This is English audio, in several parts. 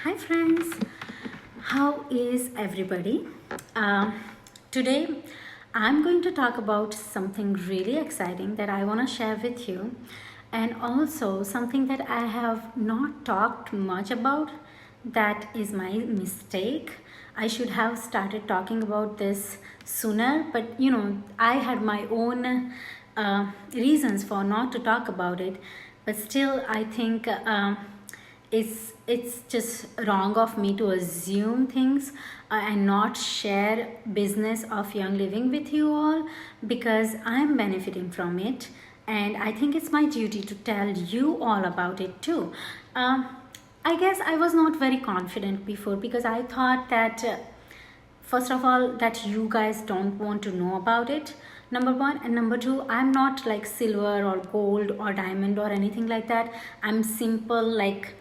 Hi friends, how is everybody? Today I'm going to talk about something really exciting that I want to share with you, and also something that I have not talked much about. That is my mistake. I should have started talking about this sooner, but I had my own reasons for not to talk about it. But still, I think it's just wrong of me to assume things and not share business of young living with you all, because I'm benefiting from it, and I think it's my duty to tell you all about it too. I guess I was not very confident before because I thought that first of all that you guys don't want to know about it, number one, and number two, I'm not like silver or gold or diamond or anything like that. I'm simple, like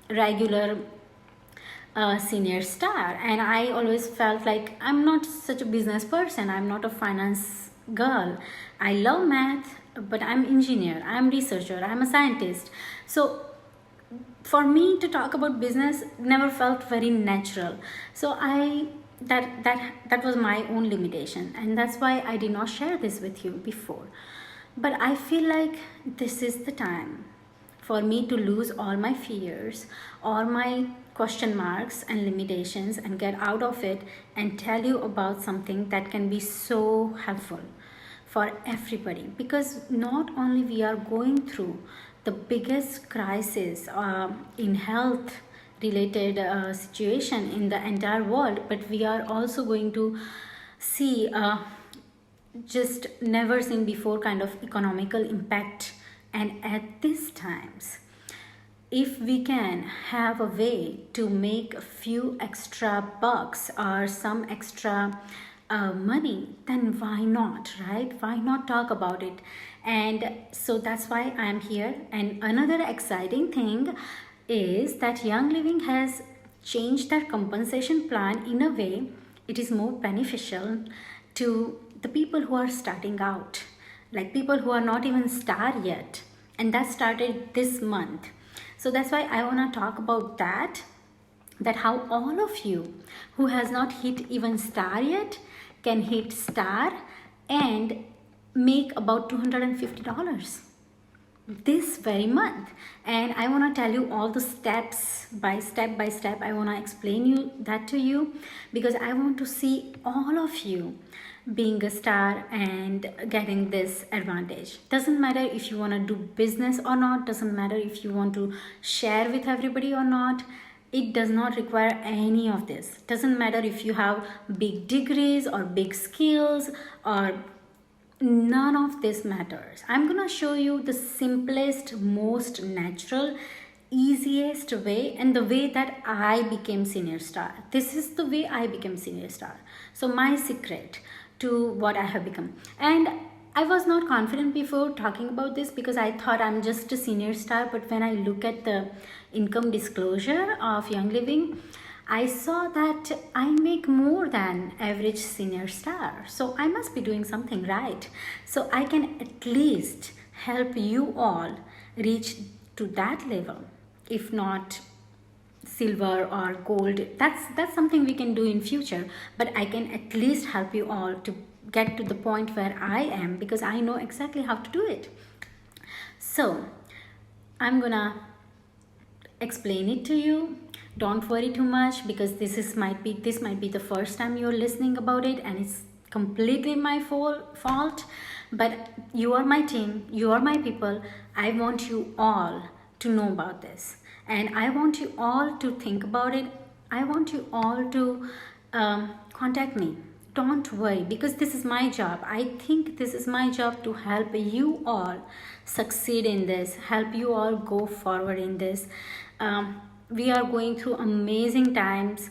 regular senior star, and I always felt like I'm not such a business person, I'm not a finance girl. I love math, but I'm engineer, I'm researcher, I'm a scientist. So for me to talk about business never felt very natural. So that was my own limitation, and that's why I did not share this with you before. But I feel like this is the time for me to lose all my fears, all my question marks and limitations, and get out of it and tell you about something that can be so helpful for everybody. Because not only we are going through the biggest crisis in health related situation in the entire world, but we are also going to see just never seen before kind of economical impact. And at these times, if we can have a way to make a few extra bucks or some extra money, then why not, right? Why not talk about it? And so that's why I'm here. And another exciting thing is that Young Living has changed their compensation plan in a way it is more beneficial to the people who are starting out, like people who are not even star yet, and that started this month. So that's why I want to talk about that how all of you who has not hit even star yet can hit star and make about $250 this very month. And I want to tell you all the steps by step. I want to explain you that to you, because I want to see all of you being a star and getting this advantage. Doesn't matter if you want to do business or not, doesn't matter if you want to share with everybody or not. It does not require any of this. Doesn't matter if you have big degrees or big skills, or none of this matters. I'm gonna show you the simplest, most natural, easiest way, and the way that I became senior star. This is the way I became senior star. So my secret to what I have become. And I was not confident before talking about this because I thought I'm just a senior star. But when I look at the income disclosure of Young Living, I saw that I make more than average senior star. So I must be doing something right. So I can at least help you all reach to that level, if not silver or gold. That's something we can do in future, but I can at least help you all to get to the point where I am, because I know exactly how to do it. So I'm gonna explain it to you. Don't worry too much, because this might be the first time you're listening about it, and it's completely my fault. But you are my team, you are my people. I want you all to know about this, and I want you all to think about it. I want you all to contact me. Don't worry, because this is my job. I think this is my job to help you all succeed in this, help you all go forward in this. We are going through amazing times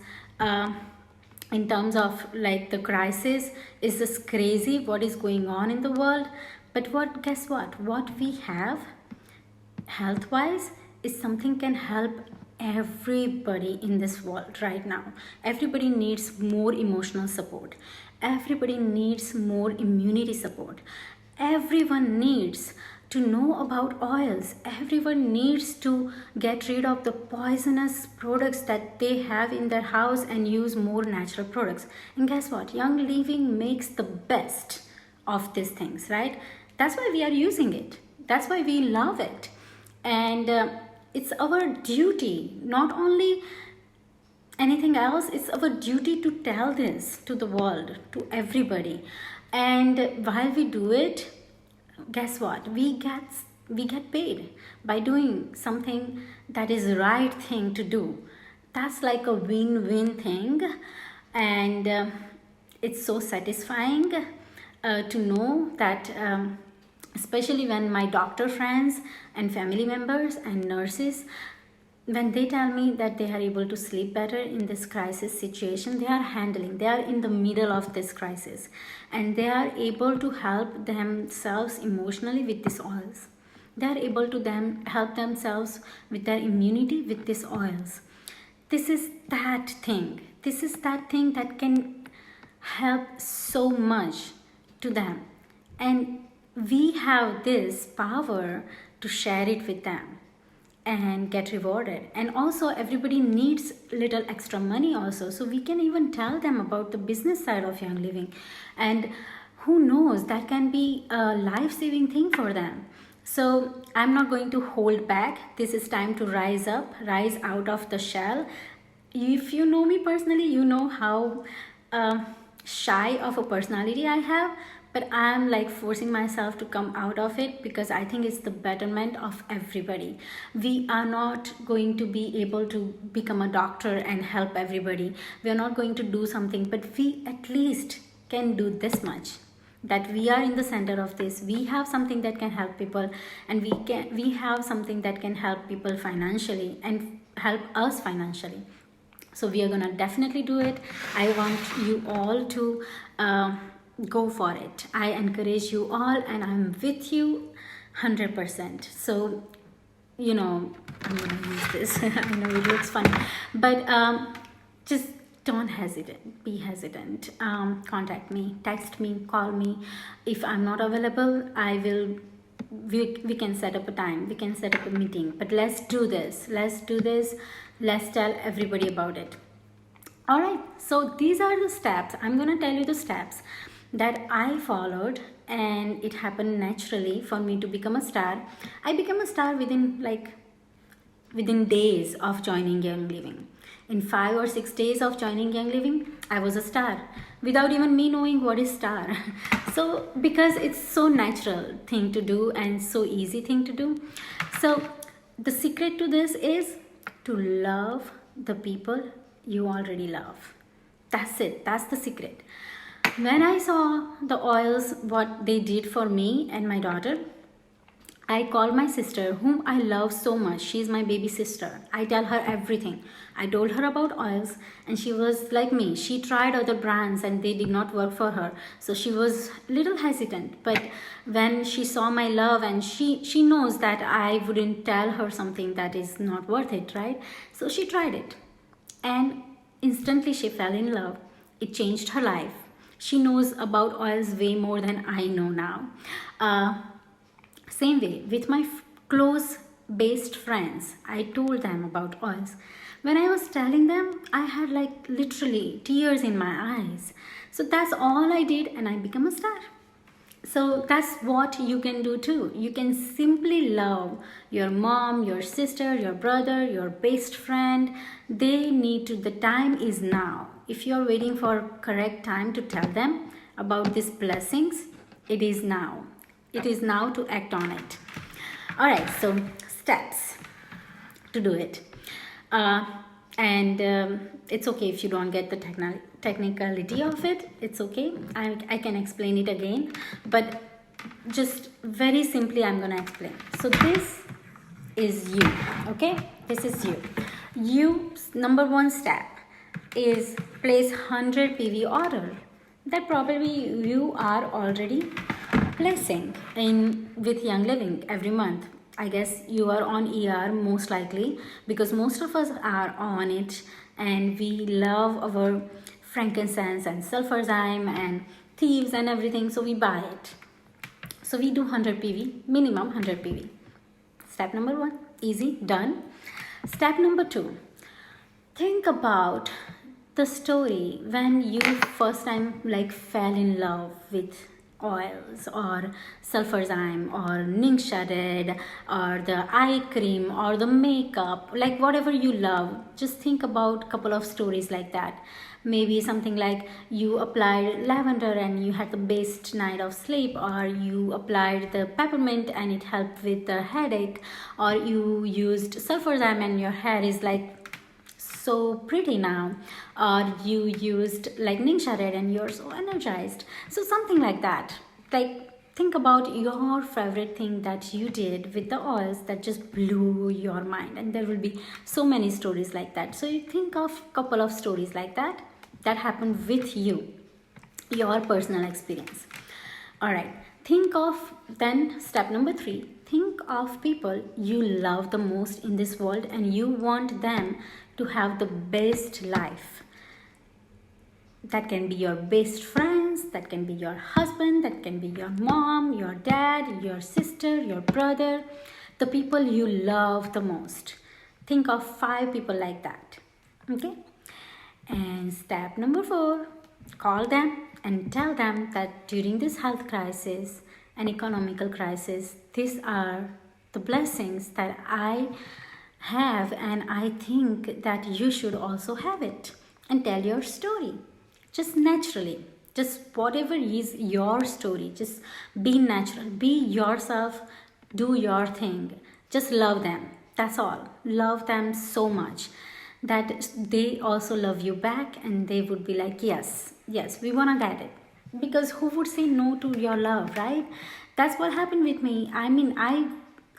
in terms of like the crisis is just crazy what is going on in the world. But guess what we have health wise is something can help everybody in this world right now. Everybody needs more emotional support, everybody needs more immunity support, everyone needs to know about oils. Everyone needs to get rid of the poisonous products that they have in their house and use more natural products. And guess what? Young Living makes the best of these things, right? That's why we are using it. That's why we love it. And it's our duty, not only anything else, it's our duty to tell this to the world, to everybody. And while we do it, guess what, we get paid by doing something that is the right thing to do. That's like a win-win thing. And it's so satisfying to know that especially when my doctor friends and family members and nurses, when they tell me that they are able to sleep better in this crisis situation, they are in the middle of this crisis, and they are able to help themselves emotionally with these oils. They are able to help themselves with their immunity with these oils. This is that thing. This is that thing that can help so much to them. And we have this power to share it with them and get rewarded. And also everybody needs little extra money also, so we can even tell them about the business side of Young Living, and who knows, that can be a life-saving thing for them. So I'm not going to hold back. This is time to rise up, rise out of the shell. If you know me personally, you know how shy of a personality I have, but I'm like forcing myself to come out of it because I think it's the betterment of everybody. We are not going to be able to become a doctor and help everybody. We are not going to do something, but we at least can do this much, that we are in the center of this. We have something that can help people, and we have something that can help people financially and help us financially. So we are gonna definitely do it. I want you all to go for it. I encourage you all, and I'm with you 100%. So, I'm gonna use this. I know it looks funny, but just don't hesitate. Be hesitant. Contact me, text me, call me. If I'm not available, we can set up a time. We can set up a meeting. But let's do this. Let's tell everybody about it. All right. So these are the steps. I'm gonna tell you the steps that I followed, and it happened naturally for me to become a star. I became a star within days of joining Young Living. In 5 or 6 days of joining Young Living, I was a star without even me knowing what is star. So because it's so natural thing to do and so easy thing to do. So the secret to this is to love the people you already love. That's it. That's the secret. When I saw the oils, what they did for me and my daughter, I called my sister, whom I love so much. She's my baby sister. I tell her everything. I told her about oils, and she was like me. She tried other brands and they did not work for her. So she was a little hesitant. But when she saw my love, and she knows that I wouldn't tell her something that is not worth it, right? So she tried it. And instantly she fell in love. It changed her life. She knows about oils way more than I know now. Same way with my close based friends, I told them about oils. When I was telling them, I had like literally tears in my eyes. So that's all I did, and I became a star. So that's what you can do too. You can simply love your mom, your sister, your brother, your best friend. The time is now. If you're waiting for correct time to tell them about these blessings, it is now. It is now to act on it. All right, so steps to do it. It's okay if you don't get the technicality of it. It's okay. I can explain it again, but just very simply I'm gonna explain. So this is you, okay? This is you. Number one step is place 100 PV order that probably you are already placing with Young Living every month. I guess you are on ER most likely, because most of us are on it, and we love our frankincense and sulfurzyme and thieves and everything, so we buy it. So we do 100 PV, minimum 100 PV. Step number 1, easy, done. Step number 2, think about the story when you first time like fell in love with oils or sulfurzyme or Ningshared or the eye cream or the makeup, like whatever you love. Just think about couple of stories like that. Maybe something like you applied lavender and you had the best night of sleep, or you applied the peppermint and it helped with the headache, or you used sulfurzyme and your hair is like so pretty now, or you used like Ningshared and you're so energized. So something like that. Like think about your favorite thing that you did with the oils that just blew your mind, and there will be so many stories like that. So you think of couple of stories like that happened with you, your personal experience. All right, think of then step number 3, think of people you love the most in this world and you want them to have the best life. That can be your best friends, that can be your husband, that can be your mom, your dad, your sister, your brother, the people you love the most. Think of 5 people like that. Okay? And step number 4, call them and tell them that during this health crisis and economical crisis, these are the blessings that I have, and I think that you should also have it. And tell your story. Just naturally. Just whatever is your story. Just be natural. Be yourself. Do your thing. Just love them. That's all. Love them so much that they also love you back, and they would be like, yes, we want to get it. Because who would say no to your love, right? That's what happened with me. I mean, I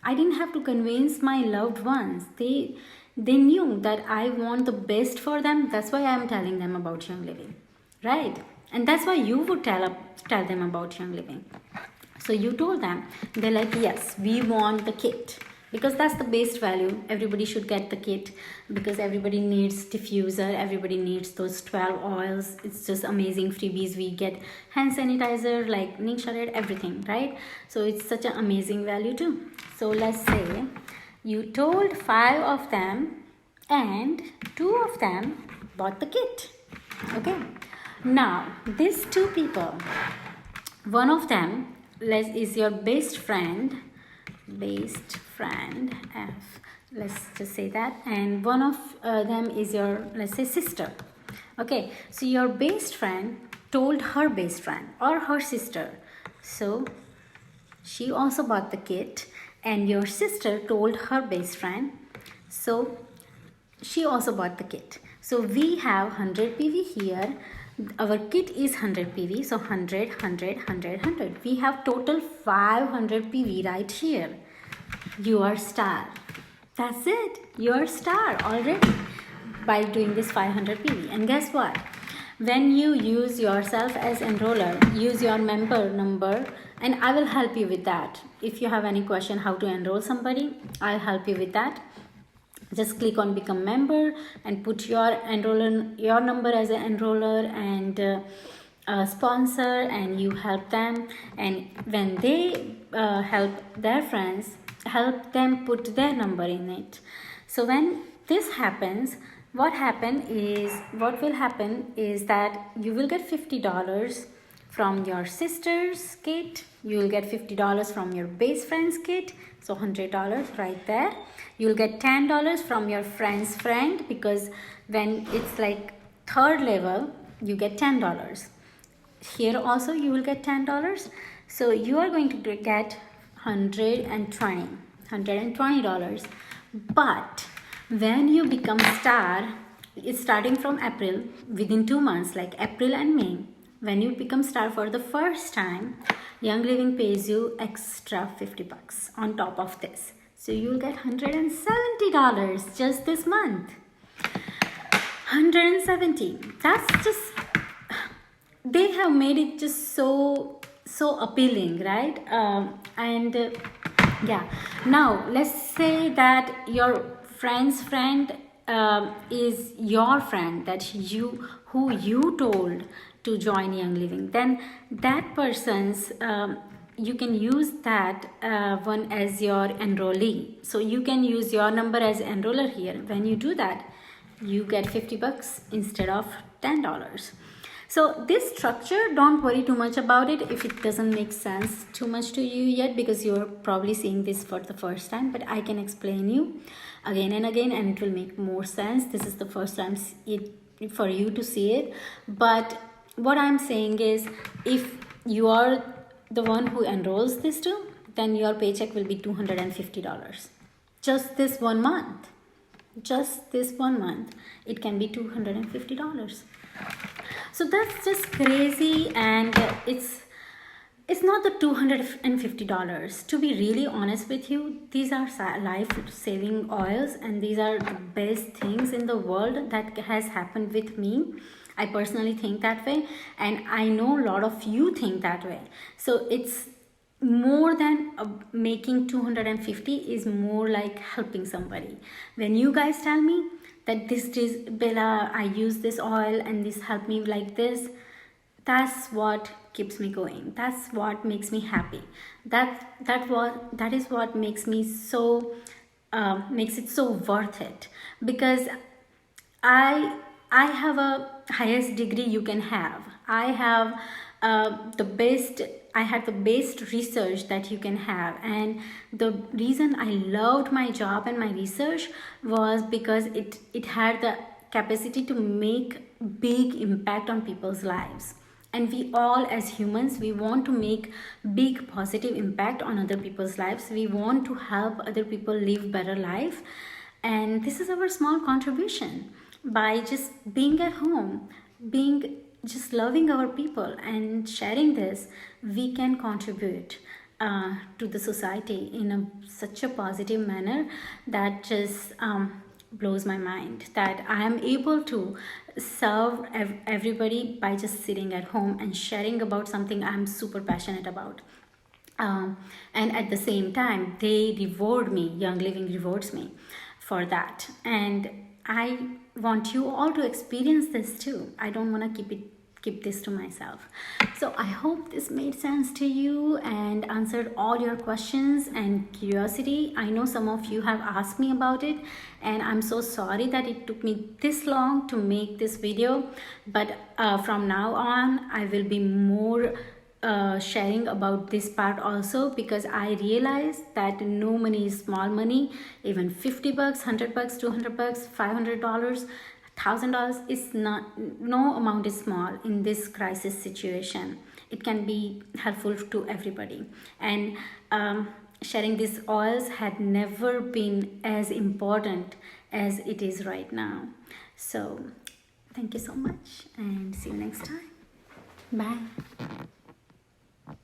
didn't have to convince my loved ones. They knew that I want the best for them. That's why I'm telling them about Young Living, right? And that's why you would tell them about Young Living. So you told them, they're like, yes, we want the kit. Because that's the base value. Everybody should get the kit because everybody needs diffuser. Everybody needs those 12 oils. It's just amazing freebies. We get hand sanitizer like Ningshared, everything, right? So it's such an amazing value too. So let's say you told 5 of them and 2 of them bought the kit. Okay. Now, these 2 people, one of them is your best friend, let's just say that, and one of them is your, let's say, sister. Okay, so your best friend told her best friend or her sister, so she also bought the kit, and your sister told her best friend, so she also bought the kit. So we have 100 PV here. Our kit is 100 PV, so 100, 100, 100, 100. We have total 500 PV right here. You are star. That's it. You are star already by doing this 500 PV. And guess what? When you use yourself as enroller, use your member number, and I will help you with that. If you have any question how to enroll somebody, I'll help you with that. Just click on become member and put your number as an enroller and sponsor, and you help them, and when they help their friends, help them put their number in it. So when this happens, what will happen is that you will get $50 from your sister's kit, you will get $50 from your best friend's kit, so $100 right there. You'll get $10 from your friend's friend, because when it's like 3rd level, you get $10. Here also you will get $10. So you are going to get $120. But when you become star, it's starting from April, within 2 months, like April and May. When you become star for the first time, Young Living pays you extra $50 on top of this. So you'll get $170 just this month. $170. That's just, they have made it just so appealing, right? Yeah. Now let's say that your friend's friend is your friend who you told to join Young Living. Then that person's you can use that one as your enrollee. So you can use your number as enroller here. When you do that, you get $50 instead of $10. So this structure, don't worry too much about it if it doesn't make sense too much to you yet, because you're probably seeing this for the first time, but I can explain you again and again and it will make more sense. This is the first time for you to see it. But what I'm saying is, if you are the one who enrolls this too, then your paycheck will be $250. Just this 1 month. Just this 1 month, it can be $250. So that's just crazy, and it's not the $250. To be really honest with you, these are life-saving oils, and these are the best things in the world that has happened with me. I personally think that way, and I know a lot of you think that way. So it's more than making 250 is more like helping somebody. When you guys tell me that this is Bella, I use this oil and this helped me like this, that's what keeps me going. That's what makes me happy. That is what makes me so makes it so worth it, because I have a highest degree you can have. I have I had the best research that you can have, and the reason I loved my job and my research was because it had the capacity to make big impact on people's lives. And we all as humans, we want to make big positive impact on other people's lives. We want to help other people live better life, and this is our small contribution. By just being at home, just loving our people and sharing this, we can contribute to the society in such a positive manner that just blows my mind, that I am able to serve everybody by just sitting at home and sharing about something I'm super passionate about. And at the same time, they reward me. Young Living rewards me for that, and I want you all to experience this too. I don't want to keep this to myself. So I hope this made sense to you and answered all your questions and curiosity. I know some of you have asked me about it, and I'm so sorry that it took me this long to make this video, but from now on I will be more sharing about this part also, because I realized that no money is small money. Even $50, $100, $200, $500, $1,000 is not, no amount is small in this crisis situation. It can be helpful to everybody, and sharing these oils had never been as important as it is right now. So thank you so much, and see you next time. Bye.